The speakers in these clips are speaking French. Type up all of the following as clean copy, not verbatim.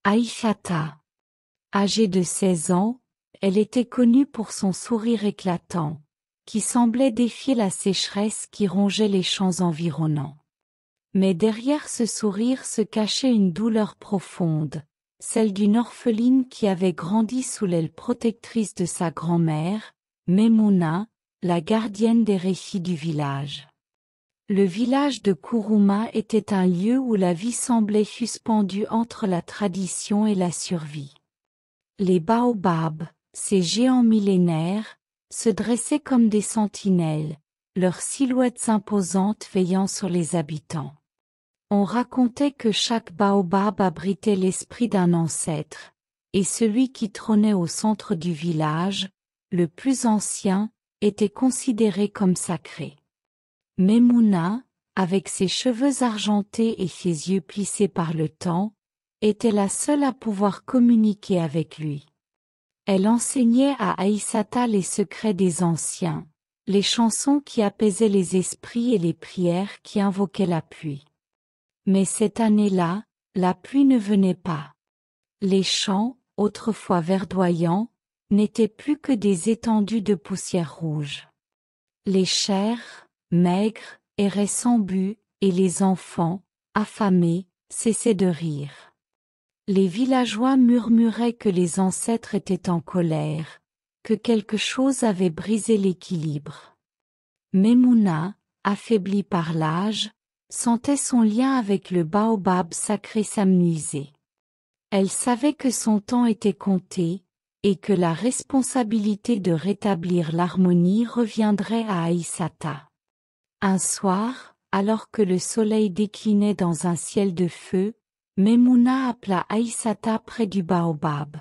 Aïchata. Âgée de 16 ans, elle était connue pour son sourire éclatant, qui semblait défier la sécheresse qui rongeait les champs environnants. Mais derrière ce sourire se cachait une douleur profonde, celle d'une orpheline qui avait grandi sous l'aile protectrice de sa grand-mère, Memouna, la gardienne des récits du village. Le village de Kourouma était un lieu où la vie semblait suspendue entre la tradition et la survie. Les baobabs, ces géants millénaires, se dressaient comme des sentinelles, leurs silhouettes imposantes veillant sur les habitants. On racontait que chaque baobab abritait l'esprit d'un ancêtre, et celui qui trônait au centre du village, le plus ancien, était considéré comme sacré. Memouna, avec ses cheveux argentés et ses yeux plissés par le temps, était la seule à pouvoir communiquer avec lui. Elle enseignait à Aïssata les secrets des anciens, les chansons qui apaisaient les esprits et les prières qui invoquaient la pluie. Mais cette année-là, la pluie ne venait pas. Les champs, autrefois verdoyants, n'étaient plus que des étendues de poussière rouge. Les chairs, maigres, erraient sans but, et les enfants, affamés, cessaient de rire. Les villageois murmuraient que les ancêtres étaient en colère, que quelque chose avait brisé l'équilibre. Memouna, affaiblie par l'âge, sentait son lien avec le baobab sacré s'amenuiser. Elle savait que son temps était compté, et que la responsabilité de rétablir l'harmonie reviendrait à Aïssata. Un soir, alors que le soleil déclinait dans un ciel de feu, Memouna appela Aïssata près du baobab.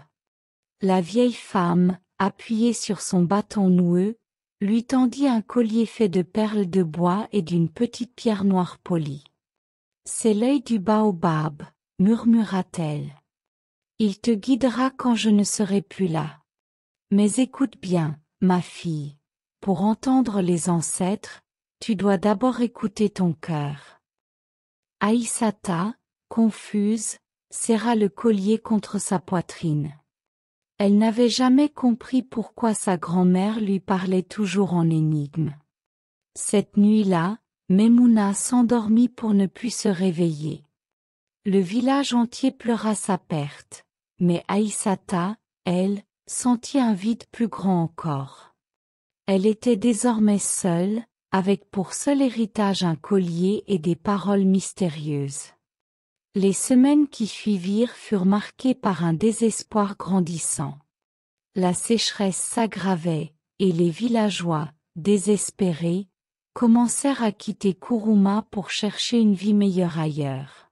La vieille femme, appuyée sur son bâton noueux, lui tendit un collier fait de perles de bois et d'une petite pierre noire polie. « C'est l'œil du baobab, » murmura-t-elle. « Il te guidera quand je ne serai plus là. Mais écoute bien, ma fille, pour entendre les ancêtres, tu dois d'abord écouter ton cœur. » Aïssata, confuse, serra le collier contre sa poitrine. Elle n'avait jamais compris pourquoi sa grand-mère lui parlait toujours en énigme. Cette nuit-là, Memouna s'endormit pour ne plus se réveiller. Le village entier pleura sa perte, mais Aïssata, elle, sentit un vide plus grand encore. Elle était désormais seule, avec pour seul héritage un collier et des paroles mystérieuses. Les semaines qui suivirent furent marquées par un désespoir grandissant. La sécheresse s'aggravait, et les villageois, désespérés, commencèrent à quitter Kourouma pour chercher une vie meilleure ailleurs.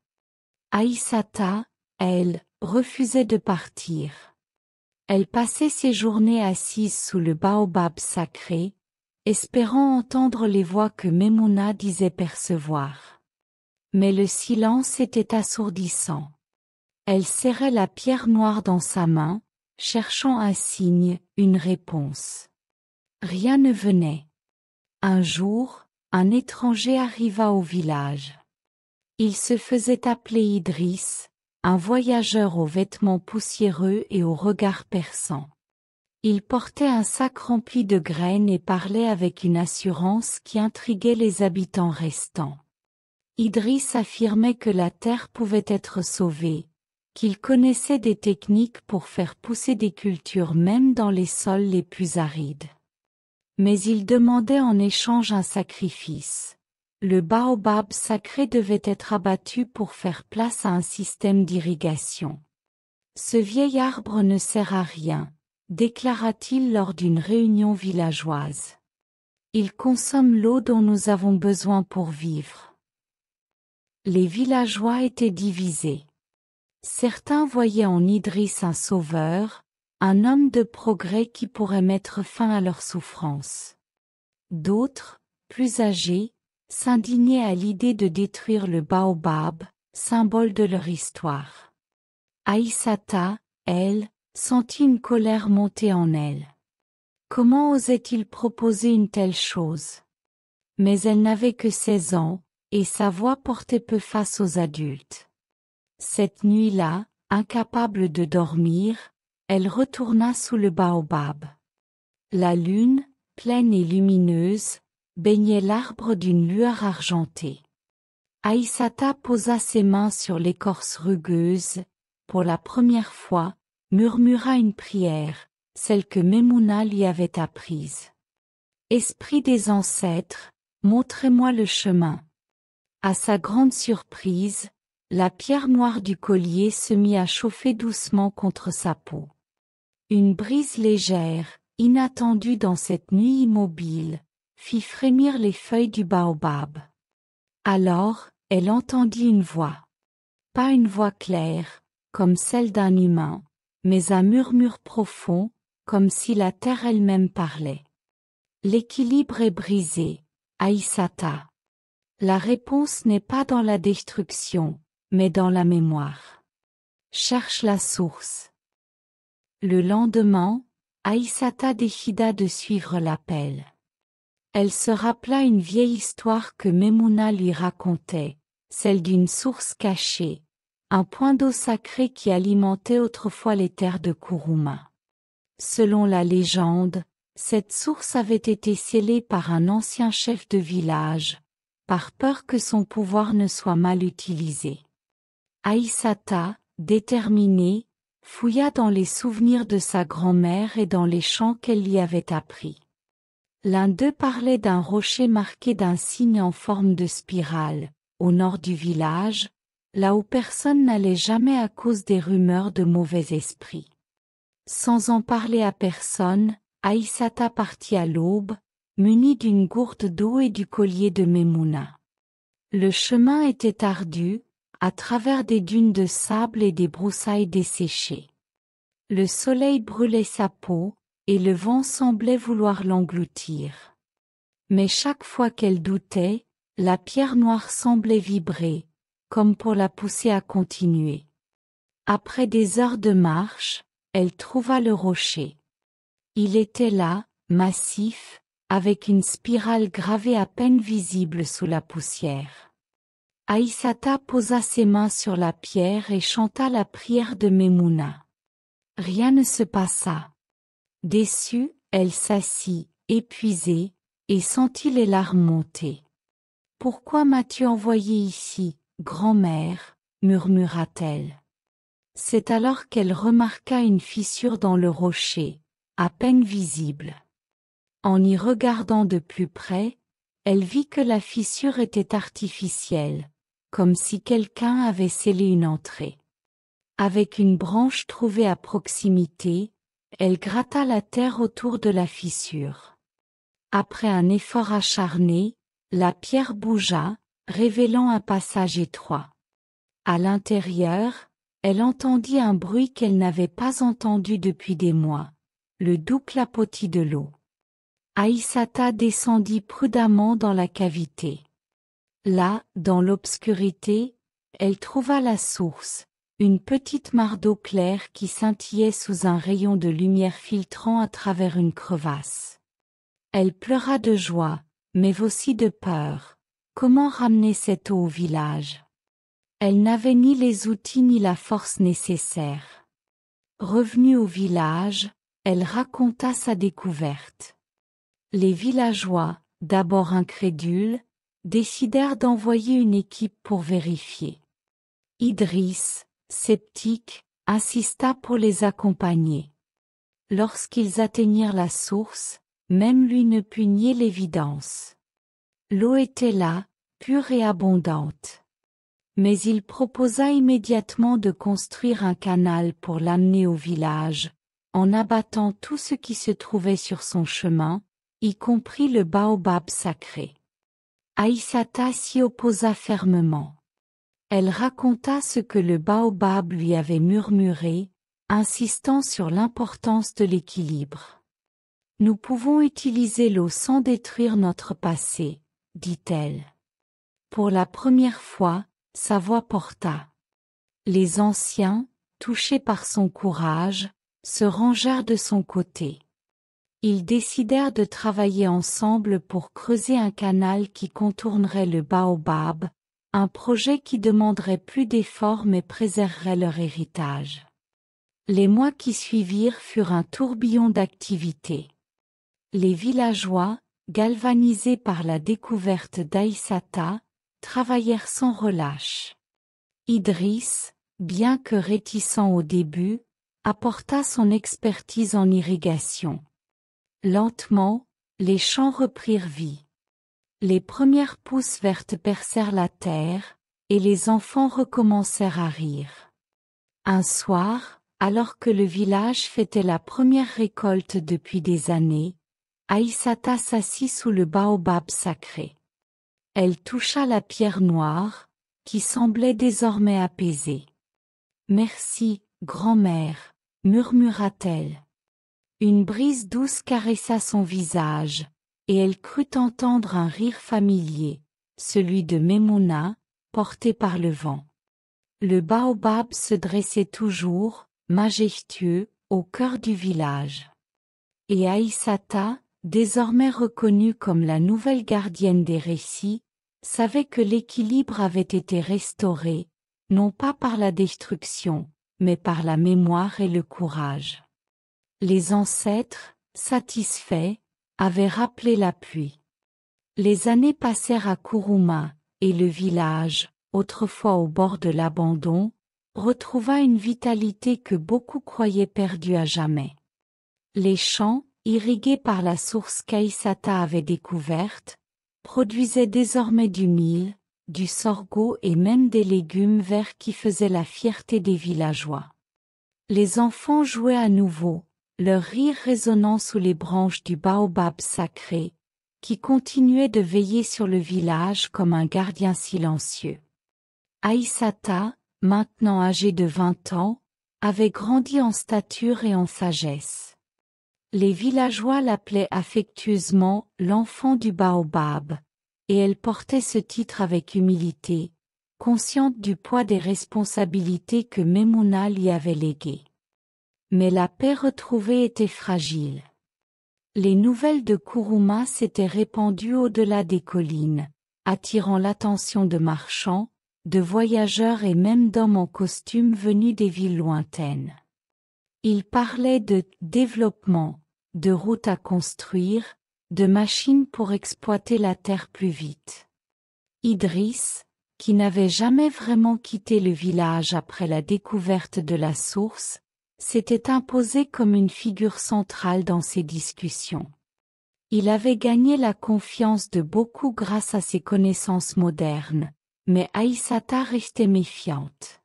Aïssata, elle, refusait de partir. Elle passait ses journées assise sous le baobab sacré, espérant entendre les voix que Memouna disait percevoir. Mais le silence était assourdissant. Elle serrait la pierre noire dans sa main, cherchant un signe, une réponse. Rien ne venait. Un jour, un étranger arriva au village. Il se faisait appeler Idriss, un voyageur aux vêtements poussiéreux et au regard perçant. Il portait un sac rempli de graines et parlait avec une assurance qui intriguait les habitants restants. Idriss affirmait que la terre pouvait être sauvée, qu'il connaissait des techniques pour faire pousser des cultures même dans les sols les plus arides. Mais il demandait en échange un sacrifice. Le baobab sacré devait être abattu pour faire place à un système d'irrigation. « Ce vieil arbre ne sert à rien », déclara-t-il lors d'une réunion villageoise. « Il consomme l'eau dont nous avons besoin pour vivre. » Les villageois étaient divisés. Certains voyaient en Idriss un sauveur, un homme de progrès qui pourrait mettre fin à leurs souffrances. D'autres, plus âgés, s'indignaient à l'idée de détruire le baobab, symbole de leur histoire. Aïssata, elle, sentit une colère monter en elle. Comment osait-il proposer une telle chose? Mais elle n'avait que 16 ans, et sa voix portait peu face aux adultes. Cette nuit-là, incapable de dormir, elle retourna sous le baobab. La lune, pleine et lumineuse, baignait l'arbre d'une lueur argentée. Aïssata posa ses mains sur l'écorce rugueuse, pour la première fois, murmura une prière, celle que Maimouna lui avait apprise. Esprit des ancêtres, montrez-moi le chemin. À sa grande surprise, la pierre noire du collier se mit à chauffer doucement contre sa peau. Une brise légère, inattendue dans cette nuit immobile, fit frémir les feuilles du baobab. Alors, elle entendit une voix. Pas une voix claire, comme celle d'un humain, mais un murmure profond, comme si la terre elle-même parlait. L'équilibre est brisé, Aïssata. La réponse n'est pas dans la destruction, mais dans la mémoire. Cherche la source. Le lendemain, Aïssata décida de suivre l'appel. Elle se rappela une vieille histoire que Maimouna lui racontait, celle d'une source cachée, un point d'eau sacré qui alimentait autrefois les terres de Kourouma. Selon la légende, cette source avait été scellée par un ancien chef de village, par peur que son pouvoir ne soit mal utilisé. Aïssata, déterminée, fouilla dans les souvenirs de sa grand-mère et dans les chants qu'elle lui avait appris. L'un d'eux parlait d'un rocher marqué d'un signe en forme de spirale, au nord du village, là où personne n'allait jamais à cause des rumeurs de mauvais esprits. Sans en parler à personne, Aïssata partit à l'aube, munie d'une gourde d'eau et du collier de Maimouna. Le chemin était ardu, à travers des dunes de sable et des broussailles desséchées. Le soleil brûlait sa peau, et le vent semblait vouloir l'engloutir. Mais chaque fois qu'elle doutait, la pierre noire semblait vibrer, comme pour la pousser à continuer. Après des heures de marche, elle trouva le rocher. Il était là, massif, avec une spirale gravée à peine visible sous la poussière. Aïssata posa ses mains sur la pierre et chanta la prière de Maimouna. Rien ne se passa. Déçue, elle s'assit, épuisée, et sentit les larmes monter. « Pourquoi m'as-tu envoyée ici, grand-mère » murmura-t-elle. C'est alors qu'elle remarqua une fissure dans le rocher, à peine visible. En y regardant de plus près, elle vit que la fissure était artificielle, comme si quelqu'un avait scellé une entrée. Avec une branche trouvée à proximité, elle gratta la terre autour de la fissure. Après un effort acharné, la pierre bougea, révélant un passage étroit. À l'intérieur, elle entendit un bruit qu'elle n'avait pas entendu depuis des mois, le doux clapotis de l'eau. Aïssata descendit prudemment dans la cavité. Là, dans l'obscurité, elle trouva la source, une petite mare d'eau claire qui scintillait sous un rayon de lumière filtrant à travers une crevasse. Elle pleura de joie, mais aussi de peur. Comment ramener cette eau au village? Elle n'avait ni les outils ni la force nécessaire. Revenue au village, elle raconta sa découverte. Les villageois, d'abord incrédules, décidèrent d'envoyer une équipe pour vérifier. Idriss, sceptique, insista pour les accompagner. Lorsqu'ils atteignirent la source, même lui ne put nier l'évidence. L'eau était là, pure et abondante. Mais il proposa immédiatement de construire un canal pour l'amener au village, en abattant tout ce qui se trouvait sur son chemin, y compris le baobab sacré. Aïssata s'y opposa fermement. Elle raconta ce que le baobab lui avait murmuré, insistant sur l'importance de l'équilibre. « Nous pouvons utiliser l'eau sans détruire notre passé, » dit-elle. Pour la première fois, sa voix porta. Les anciens, touchés par son courage, se rangèrent de son côté. Ils décidèrent de travailler ensemble pour creuser un canal qui contournerait le baobab, Un projet qui demanderait plus d'efforts mais préserverait leur héritage. Les mois qui suivirent furent un tourbillon d'activités. Les villageois, galvanisés par la découverte d'Aïssata, travaillèrent sans relâche. Idriss, bien que réticent au début, apporta son expertise en irrigation. Lentement, les champs reprirent vie. Les premières pousses vertes percèrent la terre, et les enfants recommencèrent à rire. Un soir, alors que le village fêtait la première récolte depuis des années, Aïssata s'assit sous le baobab sacré. Elle toucha la pierre noire, qui semblait désormais apaisée. « Merci, grand-mère, » murmura-t-elle. Une brise douce caressa son visage, et elle crut entendre un rire familier, celui de Memouna, porté par le vent. Le baobab se dressait toujours, majestueux, au cœur du village. Et Aïssata, désormais reconnue comme la nouvelle gardienne des récits, savait que l'équilibre avait été restauré, non pas par la destruction, mais par la mémoire et le courage. Les ancêtres, satisfaits, avaient rappelé la pluie. Les années passèrent à Kourouma, et le village, autrefois au bord de l'abandon, retrouva une vitalité que beaucoup croyaient perdue à jamais. Les champs, irrigués par la source qu'Aïssata avait découverte, produisaient désormais du mil, du sorgho et même des légumes verts qui faisaient la fierté des villageois. Les enfants jouaient à nouveau, leur rire résonnant sous les branches du baobab sacré, qui continuait de veiller sur le village comme un gardien silencieux. Aïssata, maintenant âgée de 20 ans, avait grandi en stature et en sagesse. Les villageois l'appelaient affectueusement « l'enfant du baobab », et elle portait ce titre avec humilité, consciente du poids des responsabilités que Memouna lui avait léguées. Mais la paix retrouvée était fragile. Les nouvelles de Kourouma s'étaient répandues au-delà des collines, attirant l'attention de marchands, de voyageurs et même d'hommes en costume venus des villes lointaines. Ils parlaient de développement, de routes à construire, de machines pour exploiter la terre plus vite. Idriss, qui n'avait jamais vraiment quitté le village après la découverte de la source, s'était imposé comme une figure centrale dans ces discussions. Il avait gagné la confiance de beaucoup grâce à ses connaissances modernes, mais Aïssata restait méfiante.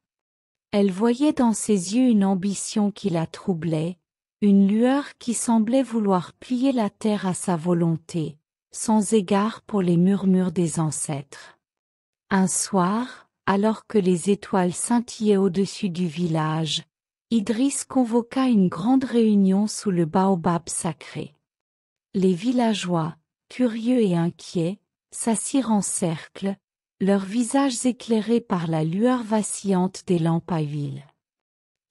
Elle voyait dans ses yeux une ambition qui la troublait, une lueur qui semblait vouloir plier la terre à sa volonté, sans égard pour les murmures des ancêtres. Un soir, alors que les étoiles scintillaient au-dessus du village, Idriss convoqua une grande réunion sous le baobab sacré. Les villageois, curieux et inquiets, s'assirent en cercle, leurs visages éclairés par la lueur vacillante des lampes à huile.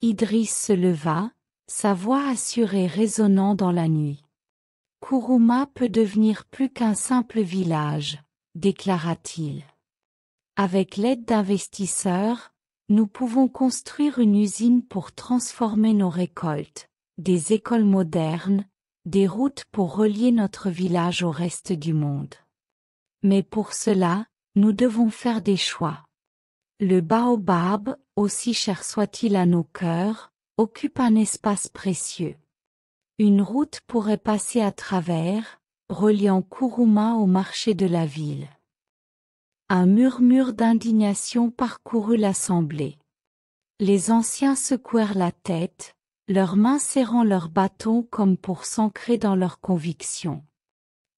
Idriss se leva, sa voix assurée résonnant dans la nuit. « Kourouma peut devenir plus qu'un simple village, » déclara-t-il. « Avec l'aide d'investisseurs, nous pouvons construire une usine pour transformer nos récoltes, des écoles modernes, des routes pour relier notre village au reste du monde. Mais pour cela, nous devons faire des choix. Le baobab, aussi cher soit-il à nos cœurs, occupe un espace précieux. Une route pourrait passer à travers, reliant Kourouma au marché de la ville. » Un murmure d'indignation parcourut l'assemblée. Les anciens secouèrent la tête, leurs mains serrant leurs bâtons comme pour s'ancrer dans leurs convictions.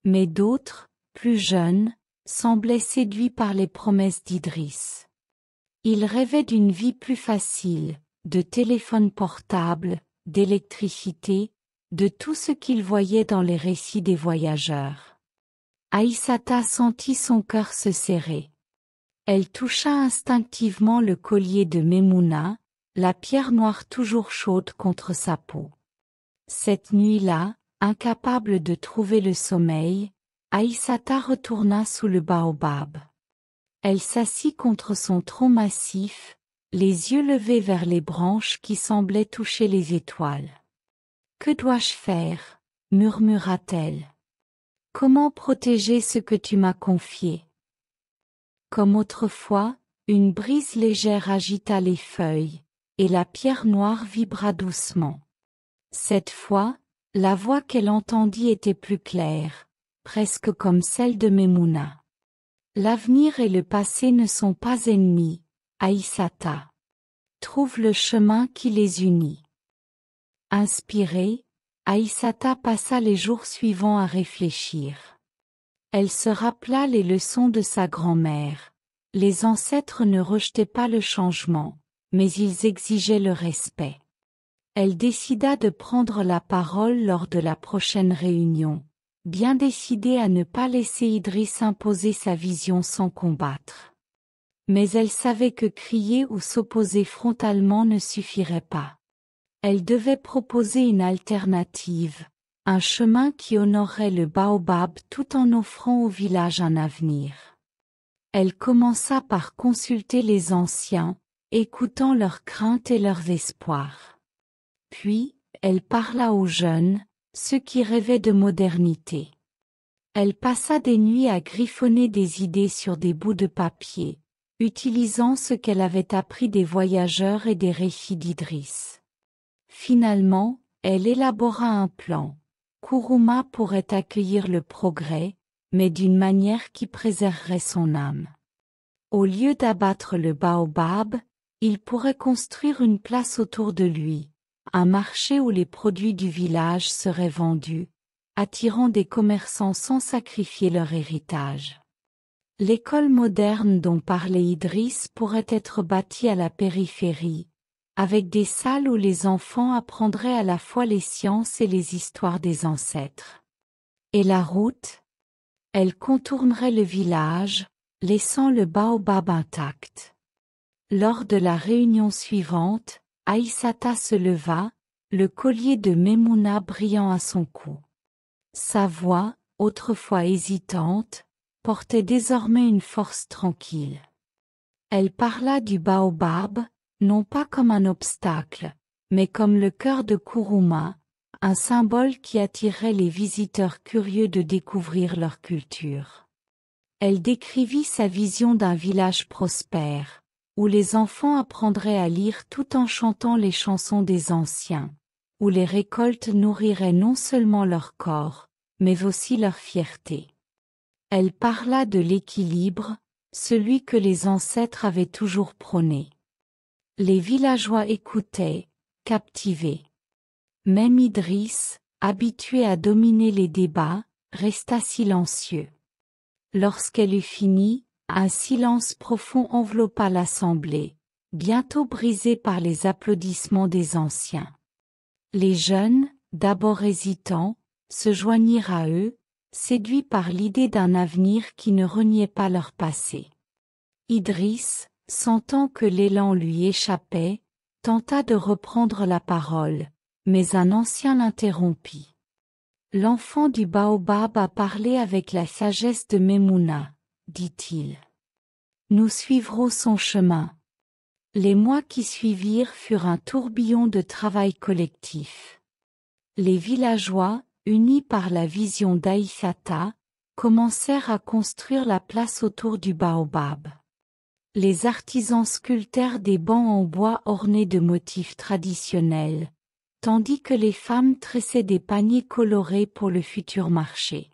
Mais d'autres, plus jeunes, semblaient séduits par les promesses d'Idriss. Ils rêvaient d'une vie plus facile, de téléphones portables, d'électricité, de tout ce qu'ils voyaient dans les récits des voyageurs. Aïssata sentit son cœur se serrer. Elle toucha instinctivement le collier de Memouna, la pierre noire toujours chaude contre sa peau. Cette nuit-là, incapable de trouver le sommeil, Aïssata retourna sous le baobab. Elle s'assit contre son tronc massif, les yeux levés vers les branches qui semblaient toucher les étoiles. « Que dois-je faire » murmura-t-elle. « Comment protéger ce que tu m'as confié ?» Comme autrefois, une brise légère agita les feuilles, et la pierre noire vibra doucement. Cette fois, la voix qu'elle entendit était plus claire, presque comme celle de Maimouna. L'avenir et le passé ne sont pas ennemis, Aïssata. Trouve le chemin qui les unit. Inspirée, Aïssata passa les jours suivants à réfléchir. Elle se rappela les leçons de sa grand-mère. Les ancêtres ne rejetaient pas le changement, mais ils exigeaient le respect. Elle décida de prendre la parole lors de la prochaine réunion, bien décidée à ne pas laisser Idriss imposer sa vision sans combattre. Mais elle savait que crier ou s'opposer frontalement ne suffirait pas. Elle devait proposer une alternative, un chemin qui honorerait le baobab tout en offrant au village un avenir. Elle commença par consulter les anciens, écoutant leurs craintes et leurs espoirs. Puis, elle parla aux jeunes, ceux qui rêvaient de modernité. Elle passa des nuits à griffonner des idées sur des bouts de papier, utilisant ce qu'elle avait appris des voyageurs et des récits d'Idriss. Finalement, elle élabora un plan. Kourouma pourrait accueillir le progrès, mais d'une manière qui préserverait son âme. Au lieu d'abattre le baobab, il pourrait construire une place autour de lui, un marché où les produits du village seraient vendus, attirant des commerçants sans sacrifier leur héritage. L'école moderne dont parlait Idriss pourrait être bâtie à la périphérie, avec des salles où les enfants apprendraient à la fois les sciences et les histoires des ancêtres. Et la route? Elle contournerait le village, laissant le baobab intact. Lors de la réunion suivante, Aïssata se leva, le collier de Maimouna brillant à son cou. Sa voix, autrefois hésitante, portait désormais une force tranquille. Elle parla du baobab, non pas comme un obstacle, mais comme le cœur de Kourouma, un symbole qui attirerait les visiteurs curieux de découvrir leur culture. Elle décrivit sa vision d'un village prospère, où les enfants apprendraient à lire tout en chantant les chansons des anciens, où les récoltes nourriraient non seulement leur corps, mais aussi leur fierté. Elle parla de l'équilibre, celui que les ancêtres avaient toujours prôné. Les villageois écoutaient, captivés. Même Idriss, habitué à dominer les débats, resta silencieux. Lorsqu'elle eut fini, un silence profond enveloppa l'assemblée, bientôt brisé par les applaudissements des anciens. Les jeunes, d'abord hésitants, se joignirent à eux, séduits par l'idée d'un avenir qui ne reniait pas leur passé. Idriss, sentant que l'élan lui échappait, tenta de reprendre la parole, mais un ancien l'interrompit. L'enfant du baobab a parlé avec la sagesse de Maimouna, dit-il. Nous suivrons son chemin. Les mois qui suivirent furent un tourbillon de travail collectif. Les villageois, unis par la vision d'Aïssata, commencèrent à construire la place autour du baobab. Les artisans sculptèrent des bancs en bois ornés de motifs traditionnels, tandis que les femmes tressaient des paniers colorés pour le futur marché.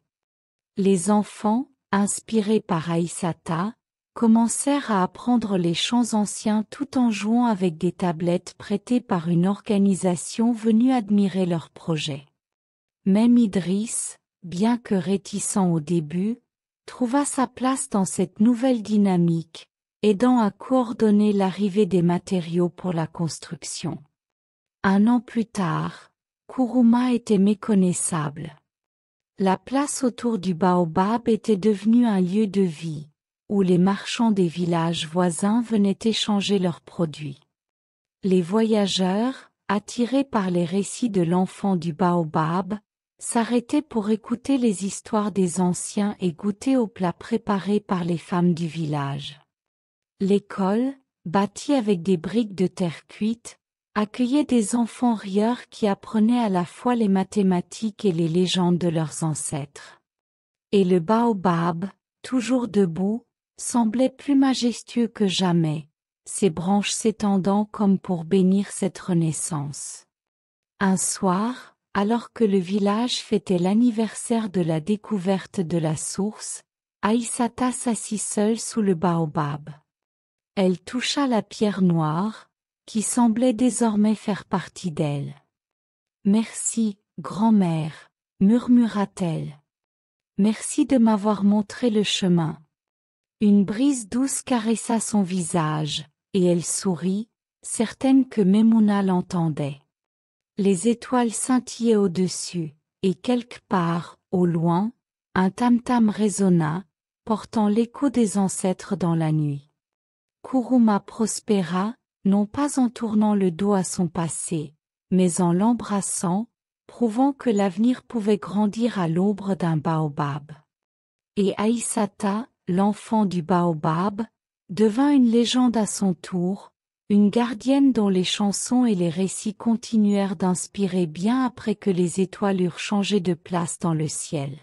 Les enfants, inspirés par Aïssata, commencèrent à apprendre les chants anciens tout en jouant avec des tablettes prêtées par une organisation venue admirer leur projet. Même Idriss, bien que réticent au début, trouva sa place dans cette nouvelle dynamique, aidant à coordonner l'arrivée des matériaux pour la construction. 1 an plus tard, Kourouma était méconnaissable. La place autour du baobab était devenue un lieu de vie, où les marchands des villages voisins venaient échanger leurs produits. Les voyageurs, attirés par les récits de l'enfant du baobab, s'arrêtaient pour écouter les histoires des anciens et goûter aux plats préparés par les femmes du village. L'école, bâtie avec des briques de terre cuite, accueillait des enfants rieurs qui apprenaient à la fois les mathématiques et les légendes de leurs ancêtres. Et le baobab, toujours debout, semblait plus majestueux que jamais, ses branches s'étendant comme pour bénir cette renaissance. Un soir, alors que le village fêtait l'anniversaire de la découverte de la source, Aïssata s'assit seule sous le baobab. Elle toucha la pierre noire, qui semblait désormais faire partie d'elle. « Merci, grand-mère, murmura-t-elle. Merci de m'avoir montré le chemin. » Une brise douce caressa son visage, et elle sourit, certaine que Maimouna l'entendait. Les étoiles scintillaient au-dessus, et quelque part, au loin, un tam-tam résonna, portant l'écho des ancêtres dans la nuit. Kourouma prospéra, non pas en tournant le dos à son passé, mais en l'embrassant, prouvant que l'avenir pouvait grandir à l'ombre d'un baobab. Et Aïssata, l'enfant du baobab, devint une légende à son tour, une gardienne dont les chansons et les récits continuèrent d'inspirer bien après que les étoiles eurent changé de place dans le ciel.